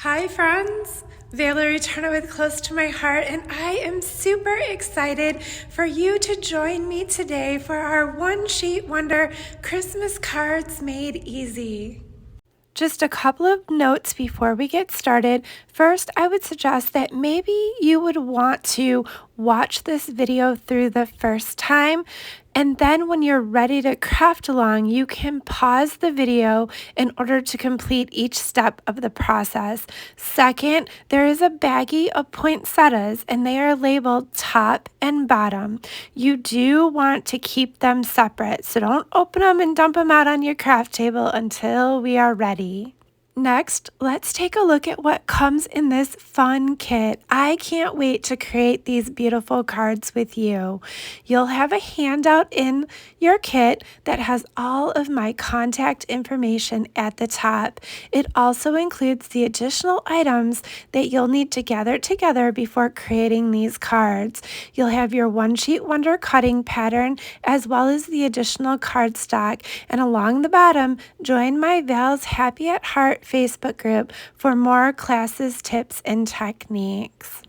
Hi friends, Valerie Turner with Close to My Heart, and I am super excited for you to join me today for our One Sheet Wonder Christmas Cards Made Easy. Just a couple of notes before we get started. First, I would suggest that maybe you would want to watch this video through the first time, and then when you're ready to craft along, you can pause the video in order to complete each step of the process. Second, there is a baggie of poinsettias, and they are labeled top and bottom. You do want to keep them separate, so don't open them and dump them out on your craft table until we are ready. Next, let's take a look at what comes in this fun kit. I can't wait to create these beautiful cards with you. You'll have a handout in your kit that has all of my contact information at the top. It also includes the additional items that you'll need to gather together before creating these cards. You'll have your One Sheet Wonder cutting pattern as well as the additional cardstock, and along the bottom, join my Val's Happy at Heart Facebook group for more classes, tips, and techniques.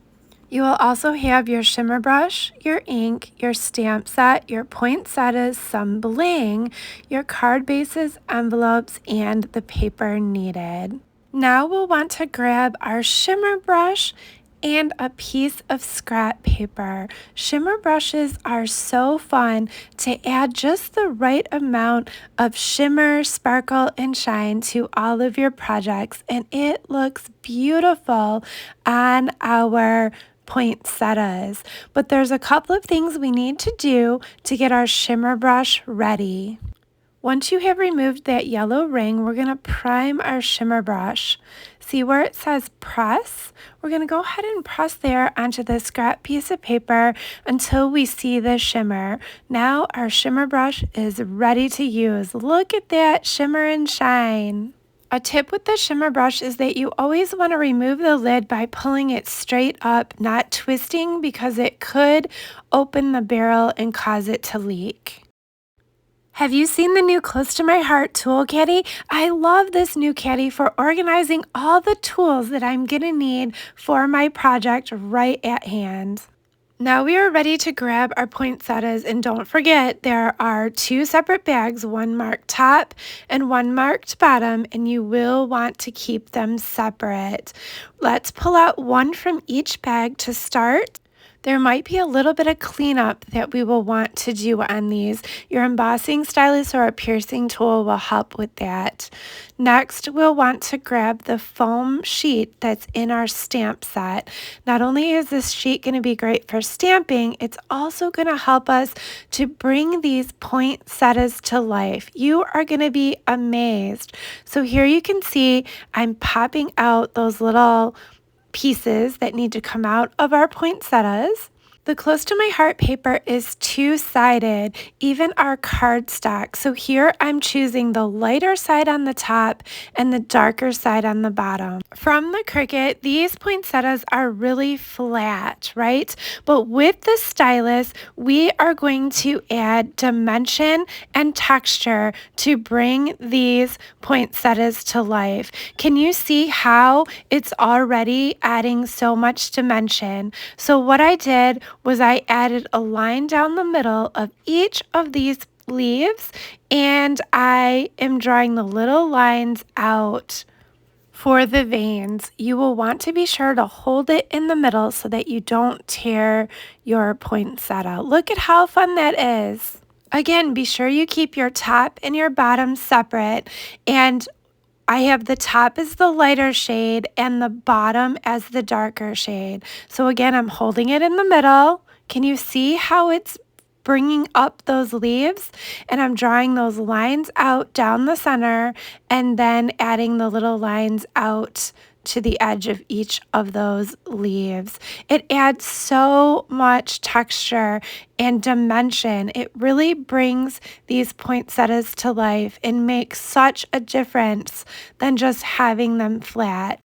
You will also have your shimmer brush, your ink, your stamp set, your poinsettias, some bling, your card bases, envelopes, and the paper needed. Now we'll want to grab our shimmer brush and a piece of scrap paper. Shimmer brushes are so fun to add just the right amount of shimmer, sparkle, and shine to all of your projects, and it looks beautiful on our poinsettias. But there's a couple of things we need to do to get our shimmer brush ready. Once you have removed that yellow ring, we're going to prime our shimmer brush. See where it says press? We're going to go ahead and press there onto the scrap piece of paper until we see the shimmer. Now our shimmer brush is ready to use. Look at that shimmer and shine. A tip with the shimmer brush is that you always want to remove the lid by pulling it straight up, not twisting, because it could open the barrel and cause it to leak. Have you seen the new Close to My Heart tool caddy? I love this new caddy for organizing all the tools that I'm going to need for my project right at hand. Now we are ready to grab our poinsettias, and don't forget there are two separate bags, one marked top and one marked bottom, and you will want to keep them separate. Let's pull out one from each bag to start. There might be a little bit of cleanup that we will want to do on these. Your embossing stylus or a piercing tool will help with that. Next, we'll want to grab the foam sheet that's in our stamp set. Not only is this sheet going to be great for stamping, it's also going to help us to bring these poinsettias to life. You are going to be amazed. So here you can see I'm popping out those little pieces that need to come out of our poinsettias. The Close to My Heart paper is two-sided, even our cardstock. So here I'm choosing the lighter side on the top and the darker side on the bottom. From the Cricut, these poinsettias are really flat, right? But with the stylus, we are going to add dimension and texture to bring these poinsettias to life. Can you see how it's already adding so much dimension? So what I did was I added a line down the middle of each of these leaves, and I am drawing the little lines out for the veins. You will want to be sure to hold it in the middle so that you don't tear your poinsettia. Look at how fun that is. Again, be sure you keep your top and your bottom separate, and I have the top as the lighter shade and the bottom as the darker shade. So again, I'm holding it in the middle. Can you see how it's bringing up those leaves? And I'm drawing those lines out down the center and then adding the little lines out to the edge of each of those leaves. It adds so much texture and dimension. It really brings these poinsettias to life and makes such a difference than just having them flat.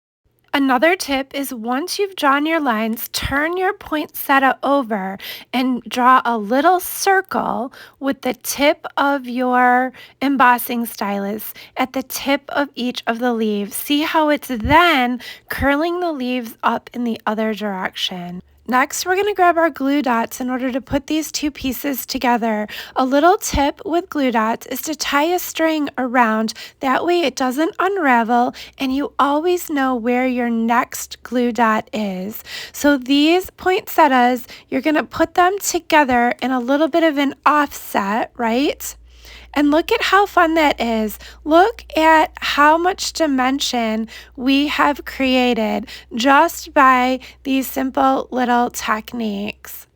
Another tip is once you've drawn your lines, turn your poinsettia over and draw a little circle with the tip of your embossing stylus at the tip of each of the leaves. See how it's then curling the leaves up in the other direction. Next, we're going to grab our glue dots in order to put these two pieces together. A little tip with glue dots is to tie a string around. That way it doesn't unravel and you always know where your next glue dot is. So these poinsettias, you're going to put them together in a little bit of an offset, right? And look at how fun that is. Look at how much dimension we have created just by these simple little techniques.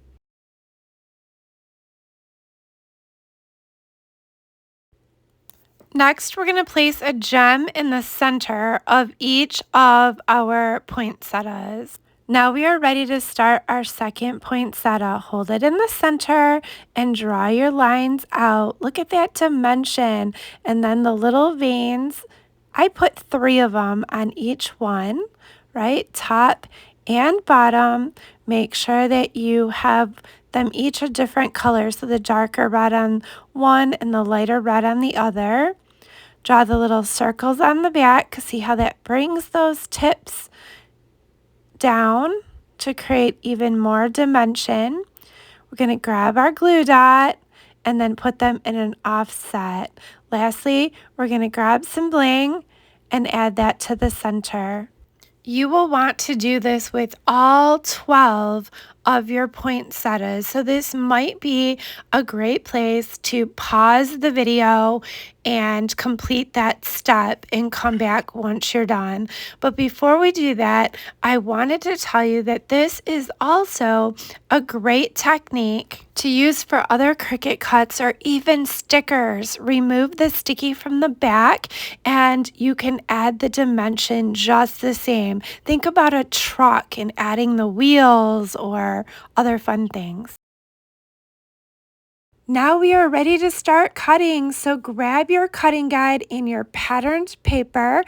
Next, we're going to place a gem in the center of each of our poinsettias. Now we are ready to start our second poinsettia. Hold it in the center and draw your lines out. Look at that dimension and then the little veins. I put 3 of them on each one, right? Top and bottom. Make sure that you have them each a different color. So the darker red on one and the lighter red on the other. Draw the little circles on the back. See how that brings those tips down to create even more dimension. We're going to grab our glue dot and then put them in an offset. Lastly, we're going to grab some bling and add that to the center. You will want to do this with all 12 of your poinsettias. So this might be a great place to pause the video and complete that step and come back once you're done. But before we do that, I wanted to tell you that this is also a great technique to use for other Cricut cuts or even stickers. Remove the sticky from the back and you can add the dimension just the same. Think about a truck and adding the wheels or other fun things. Now we are ready to start cutting. So grab your cutting guide in your patterned paper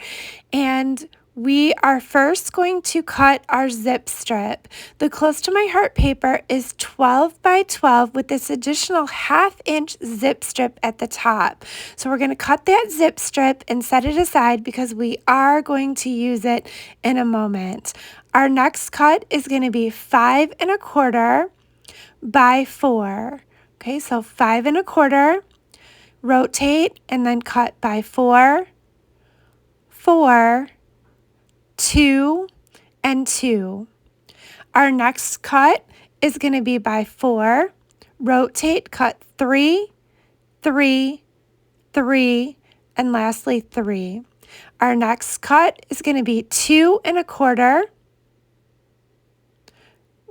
and we are first going to cut our zip strip. The Close to My Heart paper is 12 by 12 with this additional 1/2 inch zip strip at the top. So we're going to cut that zip strip and set it aside because we are going to use it in a moment. Our next cut is going to be 5 1/4 by 4. Okay, so 5 1/4, rotate, and then cut by 4, 4, 2, and 2. Our next cut is going to be by 4, rotate, cut 3, 3, 3, and lastly 3. Our next cut is going to be 2 1/4.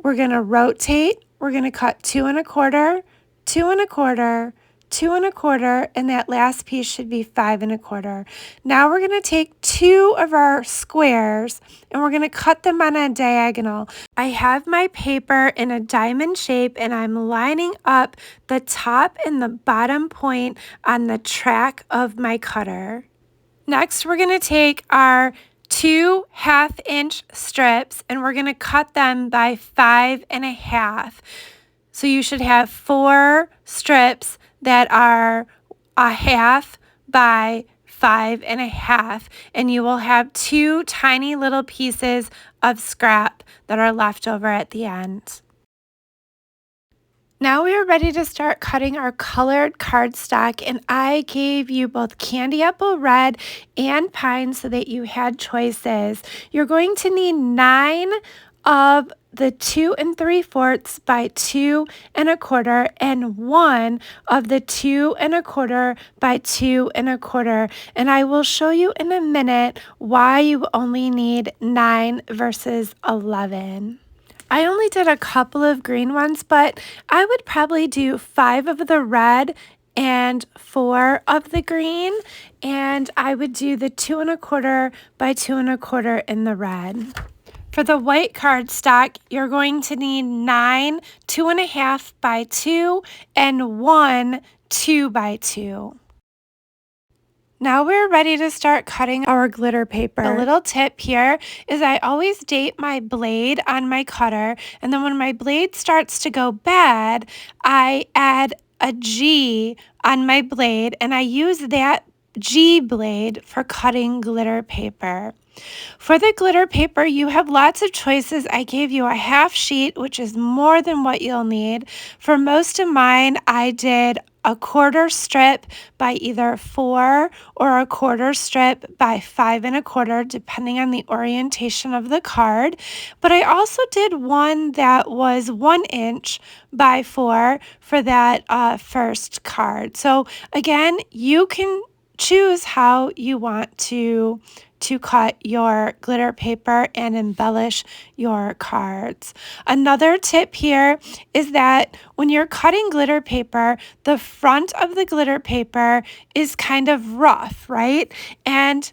We're going to rotate, we're going to cut 2 1/4, 2 1/4, 2 1/4, and that last piece should be 5 1/4. Now we're going to take 2 of our squares and we're going to cut them on a diagonal. I have my paper in a diamond shape and I'm lining up the top and the bottom point on the track of my cutter. Next, we're going to take our 2 1/2 inch strips and we're going to cut them by 5 1/2. So you should have 4 strips that are 1/2 by 5 1/2, and you will have 2 tiny little pieces of scrap that are left over at the end. Now we are ready to start cutting our colored cardstock, and I gave you both candy apple red and pine so that you had choices. You're going to need 9 of the 2 3/4 by 2 1/4 and 1 of the 2 1/4 by 2 1/4. And I will show you in a minute why you only need 9 versus 11. I only did a couple of green ones, but I would probably do 5 of the red and 4 of the green, and I would do the 2 1/4 by 2 1/4 in the red. For the white cardstock, you're going to need 9 2 1/2 by 2 and 1 2 by 2. Now we're ready to start cutting our glitter paper. A little tip here is I always date my blade on my cutter, and then when my blade starts to go bad, I add a G on my blade, and I use that G blade for cutting glitter paper. For the glitter paper, you have lots of choices. I gave you a half sheet, which is more than what you'll need. For most of mine, I did a quarter strip by either 4 or a quarter strip by 5 1/4, depending on the orientation of the card. But I also did one that was 1 inch by 4 for that first card. So again, you can choose how you want to cut your glitter paper and embellish your cards. Another tip here is that when you're cutting glitter paper, the front of the glitter paper is kind of rough, right? And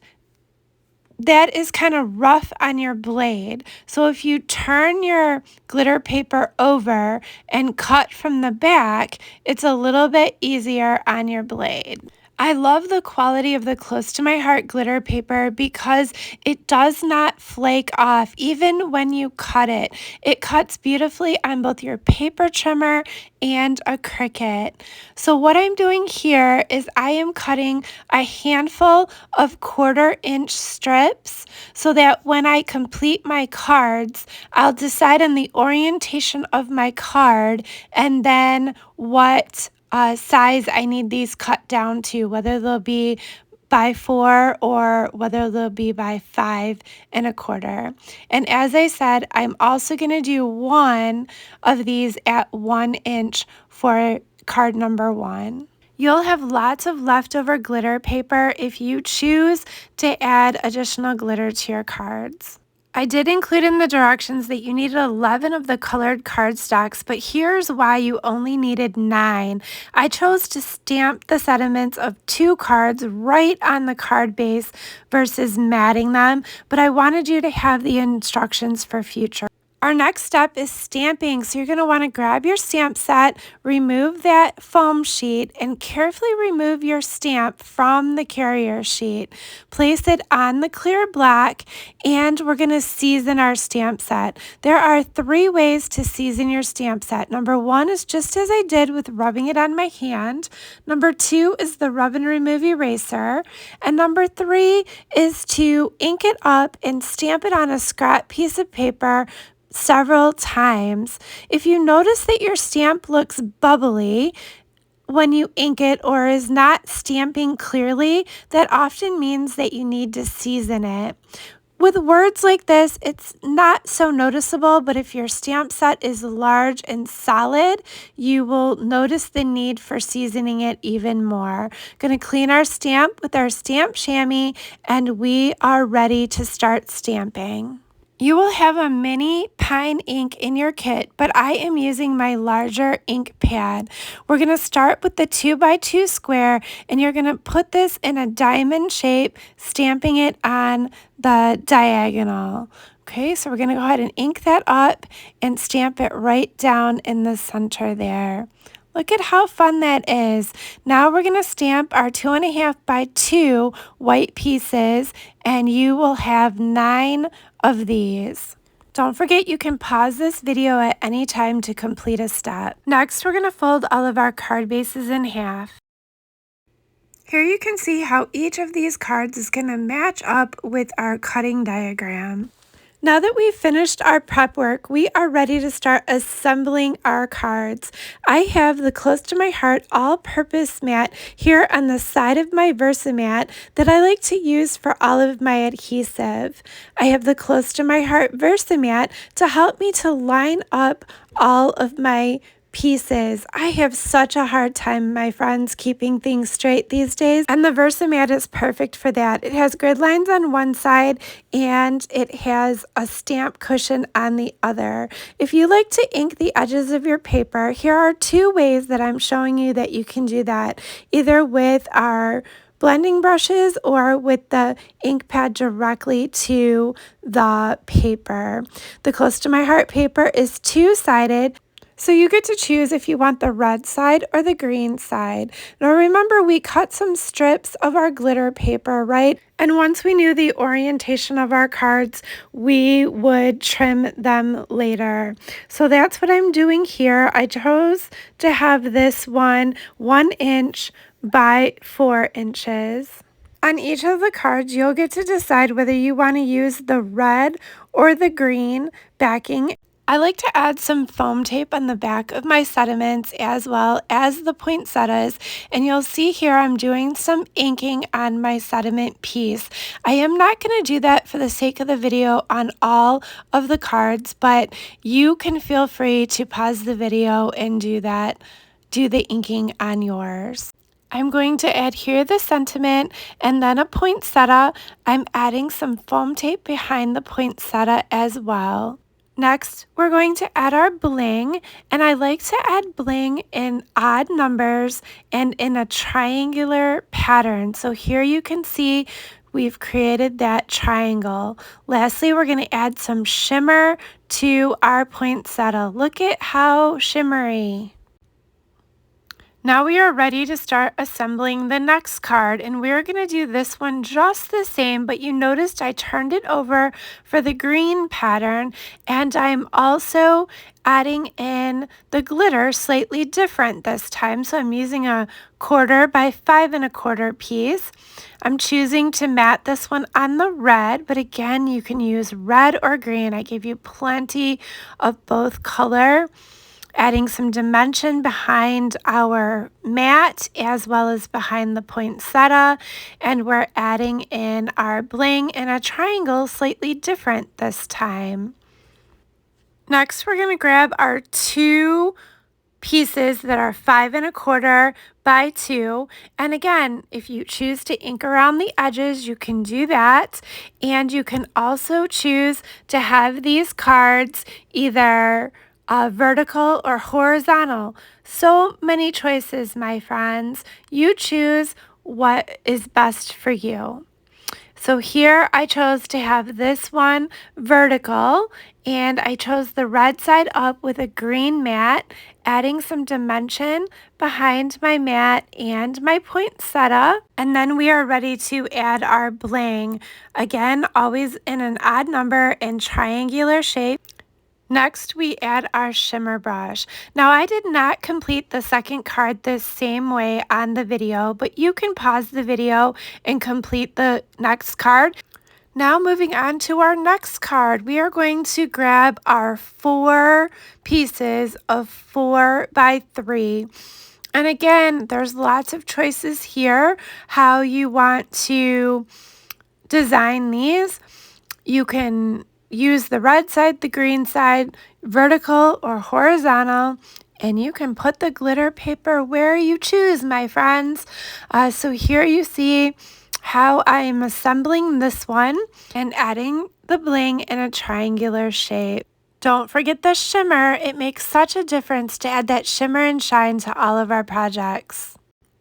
that is kind of rough on your blade. So if you turn your glitter paper over and cut from the back, it's a little bit easier on your blade. I love the quality of the Close to My Heart glitter paper because it does not flake off even when you cut it. It cuts beautifully on both your paper trimmer and a Cricut. So what I'm doing here is I am cutting a handful of 1/4 inch strips so that when I complete my cards, I'll decide on the orientation of my card and then what size I need these cut down to, whether they'll be by 4 or whether they'll be by 5 1/4. And as I said, I'm also going to do one of these at 1 inch for card number 1. You'll have lots of leftover glitter paper if you choose to add additional glitter to your cards. I did include in the directions that you needed 11 of the colored cardstocks, but here's why you only needed 9. I chose to stamp the sentiments of 2 cards right on the card base versus matting them, but I wanted you to have the instructions for future. Our next step is stamping. So you're going to want to grab your stamp set, remove that foam sheet, and carefully remove your stamp from the carrier sheet. Place it on the clear black, and we're going to season our stamp set. There are 3 ways to season your stamp set. Number 1 is just as I did with rubbing it on my hand. Number 2 is the rub and remove eraser. And number 3 is to ink it up and stamp it on a scrap piece of paper several times. If you notice that your stamp looks bubbly when you ink it or is not stamping clearly, that often means that you need to season it. With words like this, it's not so noticeable, but if your stamp set is large and solid, you will notice the need for seasoning it even more. Going to clean our stamp with our stamp chamois, and we are ready to start stamping. You will have a mini pine ink in your kit, but I am using my larger ink pad. We're going to start with the 2x2 square, and you're going to put this in a diamond shape, stamping it on the diagonal. Okay, so we're going to go ahead and ink that up and stamp it right down in the center there. Look at how fun that is. Now we're going to stamp our 2.5 by 2 white pieces, and you will have 9 of these. Don't forget you can pause this video at any time to complete a step. Next, we're going to fold all of our card bases in half. Here you can see how each of these cards is going to match up with our cutting diagram. Now that we've finished our prep work, we are ready to start assembling our cards. I have the Close to My Heart all-purpose mat here on the side of my Versamat that I like to use for all of my adhesive. I have the Close to My Heart Versamat to help me to line up all of my pieces. I have such a hard time, my friends, keeping things straight these days, and the Versamat is perfect for that. It has grid lines on one side and it has a stamp cushion on the other. If you like to ink the edges of your paper, here are 2 ways that I'm showing you that you can do that, either with our blending brushes or with the ink pad directly to the paper. The Close to My Heart paper is 2-sided. So you get to choose if you want the red side or the green side. Now remember, we cut some strips of our glitter paper, right? And once we knew the orientation of our cards, we would trim them later. So that's what I'm doing here. I chose to have this one 1 inch by 4 inches. On each of the cards, you'll get to decide whether you want to use the red or the green backing. I like to add some foam tape on the back of my sediments as well as the poinsettias, and you'll see here I'm doing some inking on my sediment piece. I am not going to do that for the sake of the video on all of the cards, but you can feel free to pause the video and do that, do the inking on yours. I'm going to adhere the sentiment and then a poinsettia. I'm adding some foam tape behind the poinsettia as well. Next, we're going to add our bling, and I like to add bling in odd numbers and in a triangular pattern. So here you can see we've created that triangle. Lastly, we're going to add some shimmer to our poinsettia. Look at how shimmery. Now we are ready to start assembling the next card, and we're going to do this one just the same, but you noticed I turned it over for the green pattern, and I'm also adding in the glitter slightly different this time. So I'm using a 1/4 by 5 1/4 piece. I'm choosing to mat this one on the red, but again, you can use red or green. I gave you plenty of both color. Adding some dimension behind our mat as well as behind the poinsettia, and we're adding in our bling in a triangle slightly different this time. Next, we're going to grab our 2 pieces that are 5 1/4 by 2, and again, if you choose to ink around the edges, you can do that, and you can also choose to have these cards either vertical or horizontal. So many choices, my friends. You choose what is best for you. So here I chose to have this one vertical, and I chose the red side up with a green mat, adding some dimension behind my mat and my poinsettia. And then we are ready to add our bling. Again, always in an odd number and triangular shape. Next, we add our shimmer brush. Now, I did not complete the second card the same way on the video, but you can pause the video and complete the next card. Now, moving on to our next card, we are going to grab our 4 pieces of 4 by 3. And again, there's lots of choices here how you want to design these. You can use the red side, the green side, vertical or horizontal, and you can put the glitter paper where you choose, my friends. So here you see how I am assembling this one and adding the bling in a triangular shape. Don't forget the shimmer. It makes such a difference to add that shimmer and shine to all of our projects.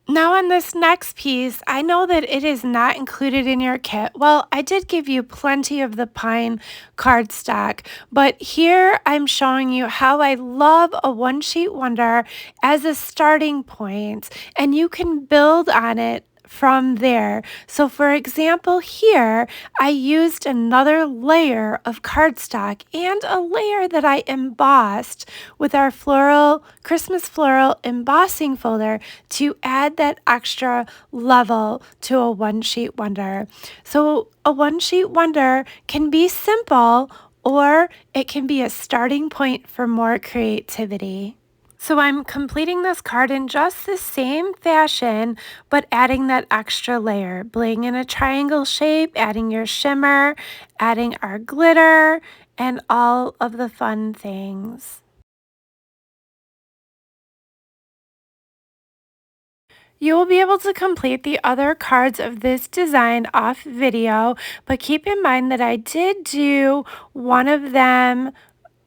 Now on this next piece, I know that it is not included in your kit. Well, I did give you plenty of the pine cardstock, but here I'm showing you how I love a one-sheet wonder as a starting point, and you can build on it from there. So for example, here I used another layer of cardstock and a layer that I embossed with our Christmas floral embossing folder to add that extra level to a one-sheet wonder. So a one-sheet wonder can be simple, or it can be a starting point for more creativity. So I'm completing this card in just the same fashion, but adding that extra layer. Bling in a triangle shape, adding your shimmer, adding our glitter, and all of the fun things. You will be able to complete the other cards of this design off video, but keep in mind that I did do one of them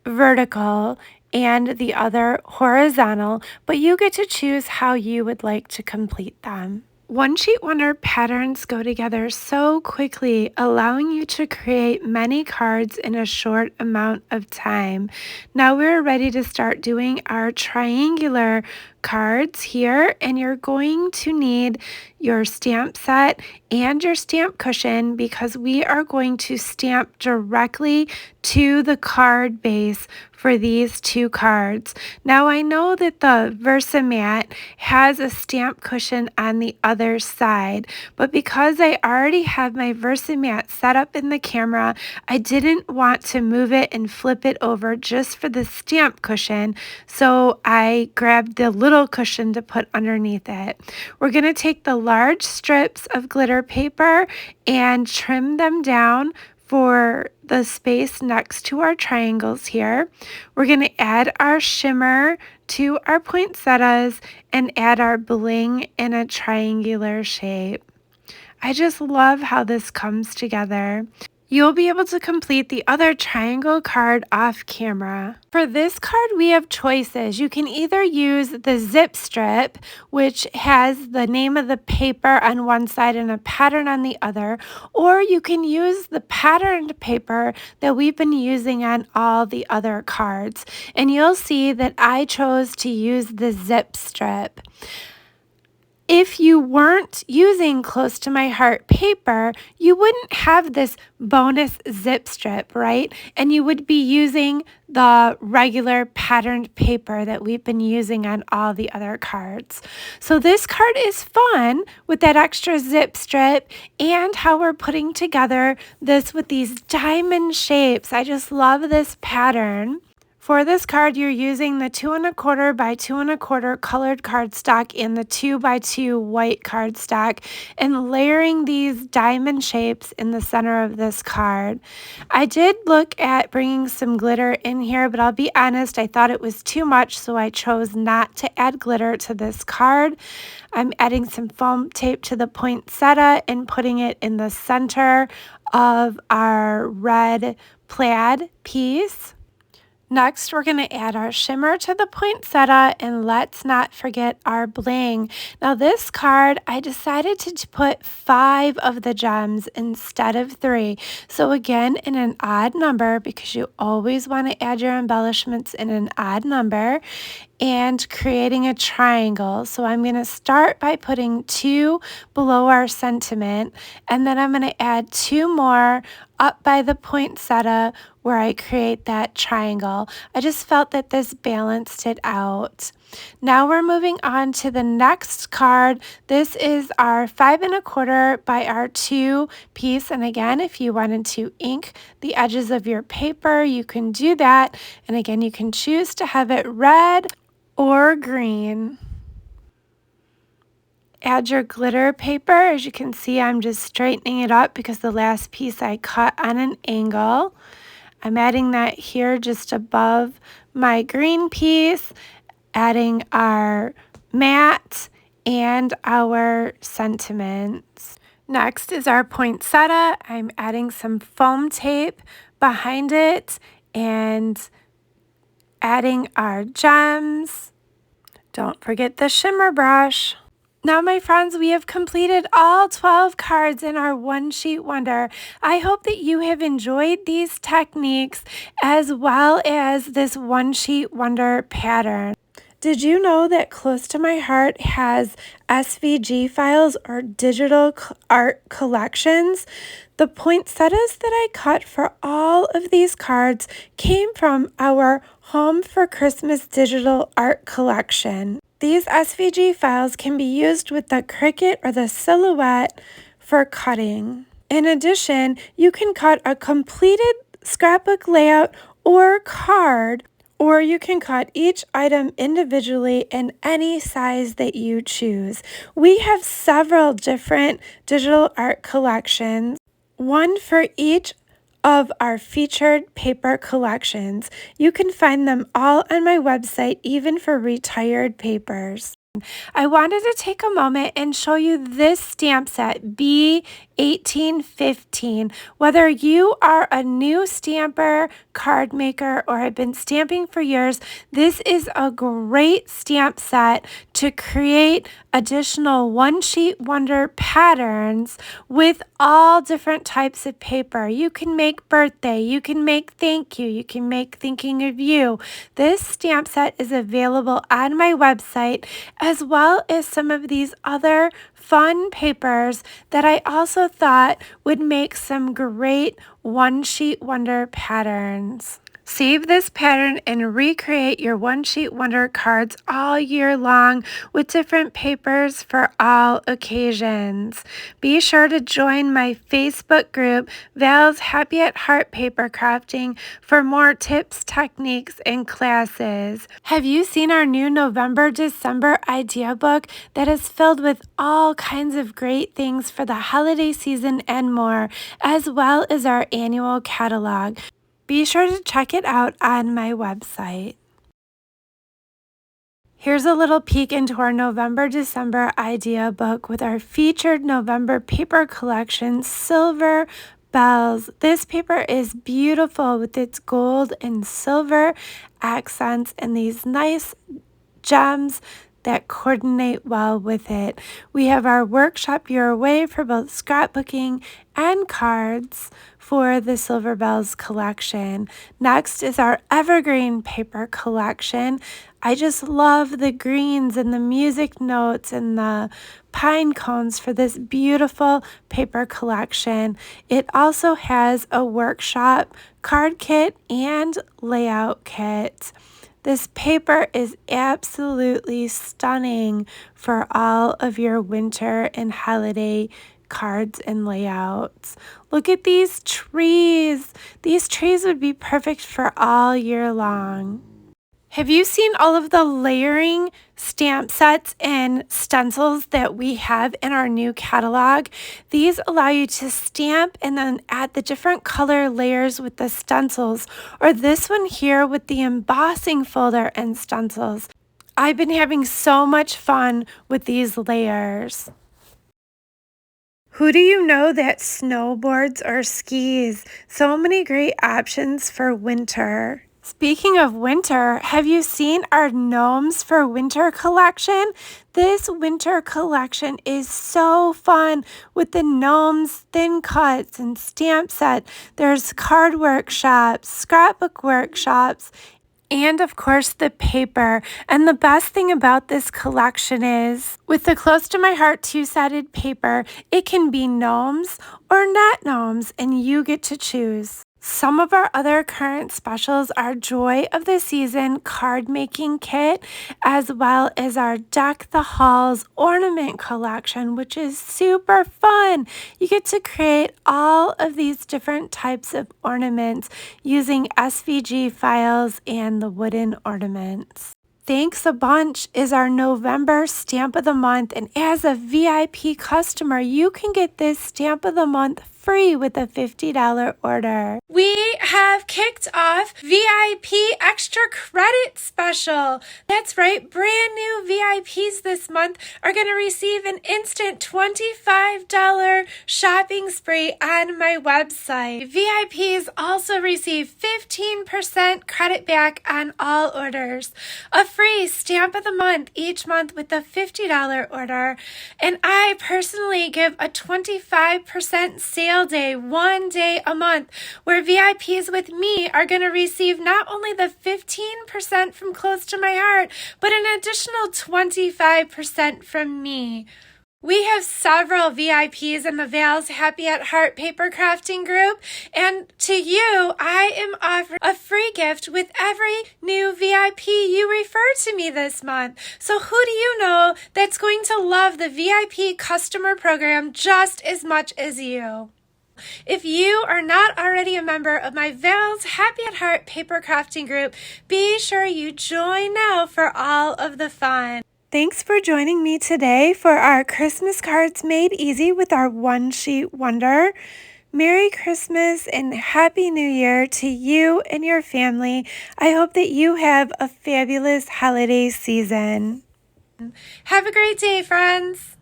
vertical and the other horizontal, but you get to choose how you would like to complete them. One Sheet Wonder patterns go together so quickly, allowing you to create many cards in a short amount of time. Now we're ready to start doing our triangular cards here, and you're going to need your stamp set and your stamp cushion because we are going to stamp directly to the card base for these two cards. Now I know that the Versamat has a stamp cushion on the other side, but because I already have my Versamat set up in the camera, I didn't want to move it and flip it over just for the stamp cushion, so I grabbed the little cushion to put underneath it. We're going to take the large strips of glitter paper and trim them down for the space next to our triangles here. We're going to add our shimmer to our poinsettias and add our bling in a triangular shape. I just love how this comes together. You'll be able to complete the other triangle card off camera. For this card, we have choices. You can either use the zip strip, which has the name of the paper on one side and a pattern on the other, or you can use the patterned paper that we've been using on all the other cards. And you'll see that I chose to use the zip strip. If you weren't using Close to My Heart paper, you wouldn't have this bonus zip strip, right? And you would be using the regular patterned paper that we've been using on all the other cards. So this card is fun with that extra zip strip and how we're putting together this with these diamond shapes. I just love this pattern. For this card, you're using the 2 1/4 by 2 1/4 colored cardstock and the 2 by 2 white cardstock and layering these diamond shapes in the center of this card. I did look at bringing some glitter in here, but I'll be honest, I thought it was too much, so I chose not to add glitter to this card. I'm adding some foam tape to the poinsettia and putting it in the center of our red plaid piece. Next, we're going to add our shimmer to the poinsettia, and let's not forget our bling. Now this card, I decided to put 5 of the gems instead of 3. So again, in an odd number, because you always want to add your embellishments in an odd number, and creating a triangle. So I'm going to start by putting 2 below our sentiment, and then I'm going to add 2 more up by the poinsettia where I create that triangle. I just felt that this balanced it out. Now we're moving on to the next card. This is our 5 1/4 by our 2 piece. And again, if you wanted to ink the edges of your paper, you can do that. And again, you can choose to have it red or green. Add your glitter paper. As you can see, I'm just straightening it up because the last piece I cut on an angle. I'm adding that here just above my green piece, adding our mat and our sentiments. Next is our poinsettia. I'm adding some foam tape behind it and adding our gems. Don't forget the shimmer brush. Now, my friends, we have completed all 12 cards in our One Sheet Wonder. I hope that you have enjoyed these techniques as well as this One Sheet Wonder pattern. Did you know that Close to My Heart has SVG files or digital art collections? The poinsettias that I cut for all of these cards came from our Home for Christmas digital art collection. These SVG files can be used with the Cricut or the Silhouette for cutting. In addition, you can cut a completed scrapbook layout or card, or you can cut each item individually in any size that you choose. We have several different digital art collections, one for each of our featured paper collections. You can find them all on my website, even for retired papers. I wanted to take a moment and show you this stamp set, Be 1815. Whether you are a new stamper, card maker, or have been stamping for years, this is a great stamp set to create additional One Sheet Wonder patterns with all different types of paper. You can make birthday, you can make thank you can make thinking of you. This stamp set is available on my website, as well as some of these other fun papers that I also thought would make some great One Sheet Wonder patterns. Save this pattern and recreate your One Sheet Wonder cards all year long with different papers for all occasions. Be sure to join my Facebook group, Val's Happy at Heart Paper Crafting, for more tips, techniques, and classes. Have you seen our new November-December idea book that is filled with all kinds of great things for the holiday season and more, as well as our annual catalog? Be sure to check it out on my website. Here's a little peek into our November-December idea book with our featured November paper collection, Silver Bells. This paper is beautiful with its gold and silver accents and these nice gems that coordinate well with it. We have our workshop your way for both scrapbooking and cards for the Silver Bells collection. Next is our evergreen paper collection. I just love the greens and the music notes and the pine cones for this beautiful paper collection. It also has a workshop card kit and layout kit. This paper is absolutely stunning for all of your winter and holiday cards and layouts. Look at these trees. These trees would be perfect for all year long. Have you seen all of the layering stamp sets and stencils that we have in our new catalog? These allow you to stamp and then add the different color layers with the stencils, or this one here with the embossing folder and stencils. I've been having so much fun with these layers. Who do you know that snowboards or skis? So many great options for winter. Speaking of winter, have you seen our Gnomes for Winter collection? This winter collection is so fun with the gnomes, thin cuts, and stamp set. There's card workshops, scrapbook workshops, and of course the paper. And the best thing about this collection is with the Close to My Heart two-sided paper, it can be gnomes or not gnomes, and you get to choose. Some of our other current specials are Joy of the Season card making kit, as well as our Deck the Halls ornament collection, which is super fun. You get to create all of these different types of ornaments using SVG files and the wooden ornaments. Thanks a Bunch is our November Stamp of the Month, and as a VIP customer, you can get this Stamp of the Month free with a $50 order. We have kicked off VIP Extra Credit Special. That's right, brand new VIPs this month are going to receive an instant $25 shopping spree on my website. VIPs also receive 15% credit back on all orders, a free Stamp of the Month each month with a $50 order, and I personally give a 25% sale day, 1 day a month, where VIPs with me are going to receive not only the 15% from Close to My Heart, but an additional 25% from me. We have several VIPs in the Val's Happy at Heart paper crafting group, and to you, I am offering a free gift with every new VIP you refer to me this month. So who do you know that's going to love the VIP customer program just as much as you? If you are not already a member of my Val's Happy at Heart paper crafting group, be sure you join now for all of the fun. Thanks for joining me today for our Christmas cards made easy with our One Sheet Wonder. Merry Christmas and Happy New Year to you and your family. I hope that you have a fabulous holiday season. Have a great day, friends.